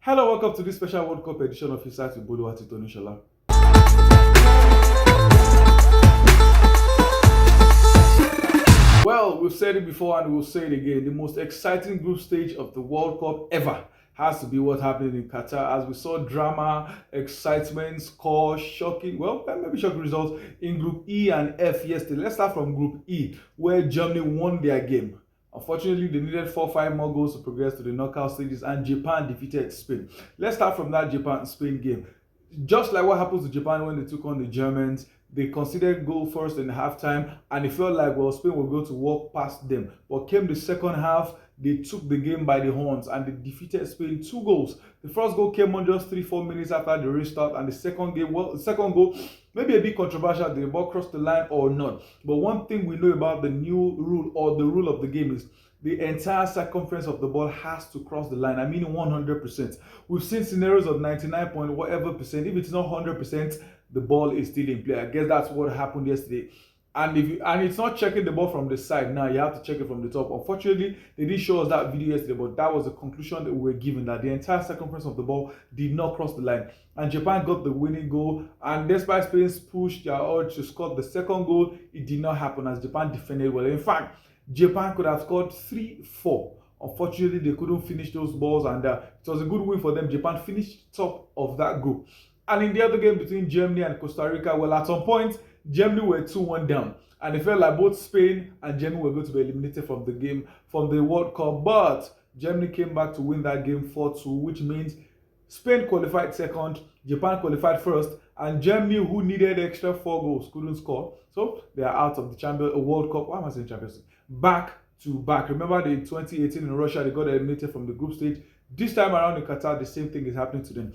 Hello, welcome to this special World Cup edition of His Site with Bodo Tony Shola. Well, we've said it before and we'll say it again. The most exciting group stage of the World Cup ever has to be what happened in Qatar, as we saw drama, excitement, score, shocking, well, maybe shocking results in Group E and F yesterday. Let's start from Group E, where Germany won their game. Unfortunately, they needed 4 or 5 more goals to progress to the knockout stages, and Japan defeated Spain. Let's start from that Japan-Spain game. Just like what happened to Japan when they took on the Germans, they considered goal first in the halftime, and it felt like, well, Spain were going to walk past them. But came the second half, they took the game by the horns and they defeated Spain 2 goals. The first goal came on just 3-4 minutes after the restart, and the second goal, maybe a bit controversial, did the ball cross the line or not. But one thing we know about the new rule, or the rule of the game, is the entire circumference of the ball has to cross the line. I mean 100%. We've seen scenarios of 99 point whatever percent. If it's not 100%, the ball is still in play. I guess that's what happened yesterday. And it's not checking the ball from the side now, you have to check it from the top. Unfortunately, they didn't show us that video yesterday, but that was the conclusion that we were given, that the entire circumference of the ball did not cross the line. And Japan got the winning goal, and despite Spain's push their urge to score the second goal, it did not happen as Japan defended well. In fact, Japan could have scored 3-4. Unfortunately, they couldn't finish those balls, and it was a good win for them. Japan finished top of that group. And in the other game between Germany and Costa Rica, well, at some point, Germany were 2-1 down, and it felt like both Spain and Germany were going to be eliminated from the game, from the World Cup. But Germany came back to win that game 4-2, which means Spain qualified second, Japan qualified first, and Germany, who needed extra 4 goals, couldn't score. So they are out of the World Cup. Why am I saying Champions League? Back to back. Remember, the 2018 in Russia, they got eliminated from the group stage. This time around in Qatar, the same thing is happening to them.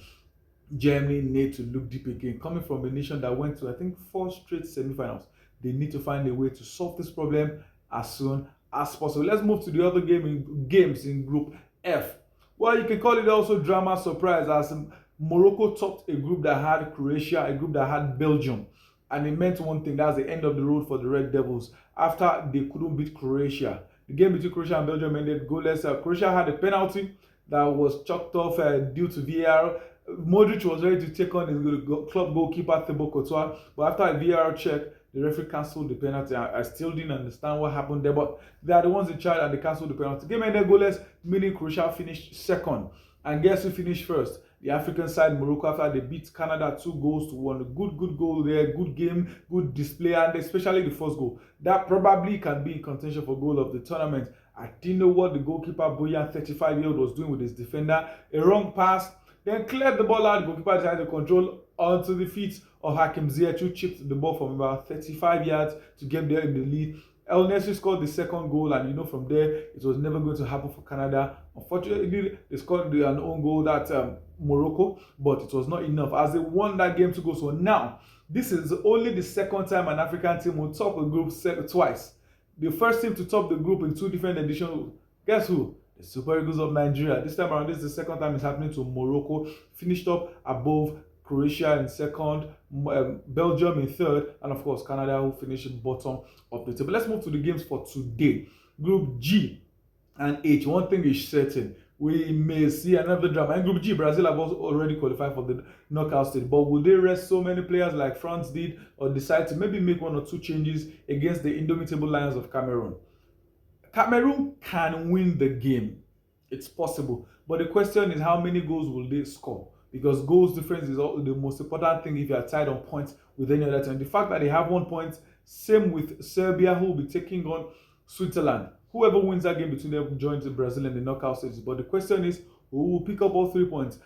Germany need to look deep again. Coming from a nation that went to, I think, 4 straight semi-finals, they need to find a way to solve this problem as soon as possible. Let's move to the other games in Group F. Well, you can call it also drama surprise, as Morocco topped a group that had Croatia, a group that had Belgium. And it meant one thing, that's the end of the road for the Red Devils after they couldn't beat Croatia. The game between Croatia and Belgium ended goalless. Croatia had a penalty that was chalked off due to VAR. Modric was ready to take on his club goalkeeper Thibaut Courtois, but after a VAR check, the referee cancelled the penalty. I still didn't understand what happened there, but they are the ones in charge and they cancelled the penalty. The game ended goalless, meaning Croatia finished second. And guess who finished first? The African side, Morocco, after they beat Canada 2-1. A good goal there, good game, good display, and especially the first goal. That probably can be in contention for goal of the tournament. I didn't know what the goalkeeper, Boyan, 35-year-old, was doing with his defender. A wrong pass, then cleared the ball out. The goalkeeper decided to control onto the feet of Hakim Ziyech, who chipped the ball from about 35 yards to get there in the lead. El Nesri scored the second goal, and from there, it was never going to happen for Canada. Unfortunately, they scored an own goal at Morocco, but it was not enough as they won that game 2-0. So now, this is only the second time an African team will top a group twice. The first team to top the group in 2 different editions, guess who? The Super Eagles of Nigeria. This time around, this is the second time it's happening to Morocco. Finished up above Croatia in second, Belgium in third, and of course Canada, who finished bottom of the table. Let's move to the games for today. Group G and H. One thing is certain, we may see another drama. In Group G, Brazil have also already qualified for the knockout stage, but will they rest so many players like France did, or decide to maybe make 1 or 2 changes against the indomitable Lions of Cameroon? Cameroon can win the game. It's possible, but the question is, how many goals will they score? Because goals difference is the most important thing if you are tied on points with any other team. The fact that they have 1 point, same with Serbia, who will be taking on Switzerland. Whoever wins that game between them joins Brazil in the knockout stages. But the question is, who will pick up all 3 points?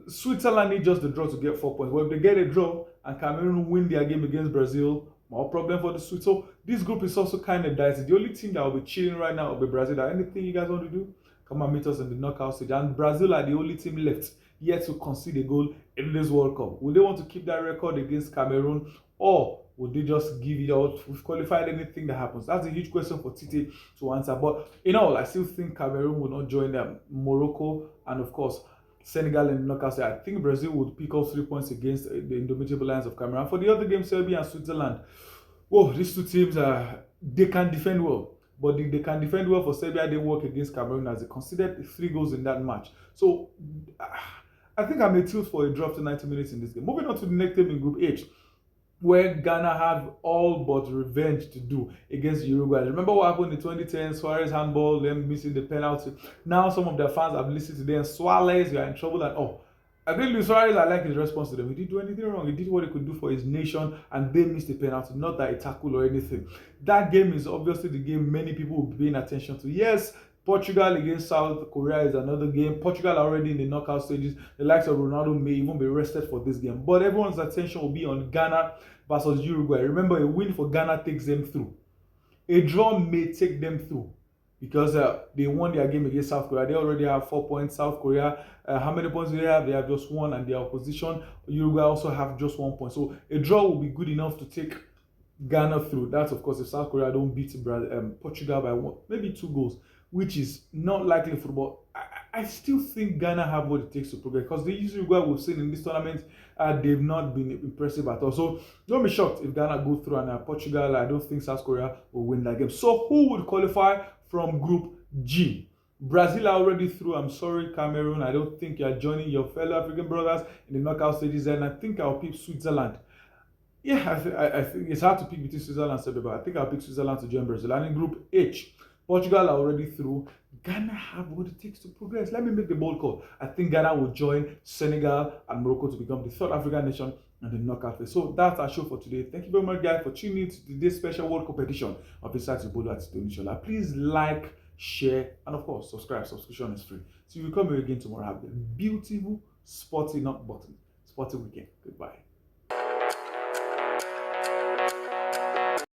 Switzerland need just the draw to get 4 points. Well, if they get a draw and Cameroon win their game against Brazil, more problem for the Swiss. So this group is also kind of dicey. The only team that will be chilling right now will be Brazil. Anything you guys want to do, come and meet us in the knockout stage. And Brazil are the only team left yet to concede a goal in this World Cup. Will they want to keep that record against Cameroon, or would they just give it out? We've qualified anything that happens. That's a huge question for Tite to answer. But in all, I still think Cameroon will not join them. Morocco and of course Senegal in the knockout stage. I think Brazil would pick up 3 points against the indomitable Lions of Cameroon. For the other game, Serbia and Switzerland, Whoa, these two teams they can defend well. But they can defend well for Serbia. They work against Cameroon as they conceded 3 goals in that match. So I think I may tilt for a draw after 90 minutes in this game. Moving on to the next game in Group H, where Ghana have all but revenge to do against Uruguay. Remember what happened in 2010, Suarez handball, them missing the penalty. Now some of their fans have listened to them, Suarez, you are in trouble, and oh, I think Luis Suarez, I like his response to them. He didn't do anything wrong. He did what he could do for his nation, and they missed the penalty, not that he tackled or anything. That game is obviously the game many people will be paying attention to. Yes, Portugal against South Korea is another game. Portugal are already in the knockout stages. The likes of Ronaldo may even be rested for this game. But everyone's attention will be on Ghana versus Uruguay. Remember, a win for Ghana takes them through. A draw may take them through because they won their game against South Korea. They already have 4 points. South Korea, how many points do they have? They have just one, and their opposition, Uruguay, also have just 1 point. So a draw will be good enough to take Ghana through. That's, of course, if South Korea don't beat Portugal by one, maybe 2 goals, which is not likely football. I still think Ghana have what it takes to progress because the Uruguay we've seen in this tournament, they've not been impressive at all. So don't be shocked if Ghana go through, and Portugal, I don't think South Korea will win that game. So who would qualify from Group G? Brazil are already through. I'm sorry, Cameroon. I don't think you're joining your fellow African brothers in the knockout stages, and I think I'll pick Switzerland. Yeah, I think it's hard to pick between Switzerland and Serbia, but I think I'll pick Switzerland to join Brazil. And in Group H, Portugal are already through. Ghana have what it takes to progress. Let me make the bold call. I think Ghana will join Senegal and Morocco to become the third African nation and the knockout phase. So that's our show for today. Thank you very much, guys, for tuning in to today's special World Cup edition of Insights with Bolu Atidonishola. Please like, share, and of course, subscribe. Subscription is free. So we'll come here again tomorrow. Have a beautiful, sporty, not button, sporty weekend. Goodbye.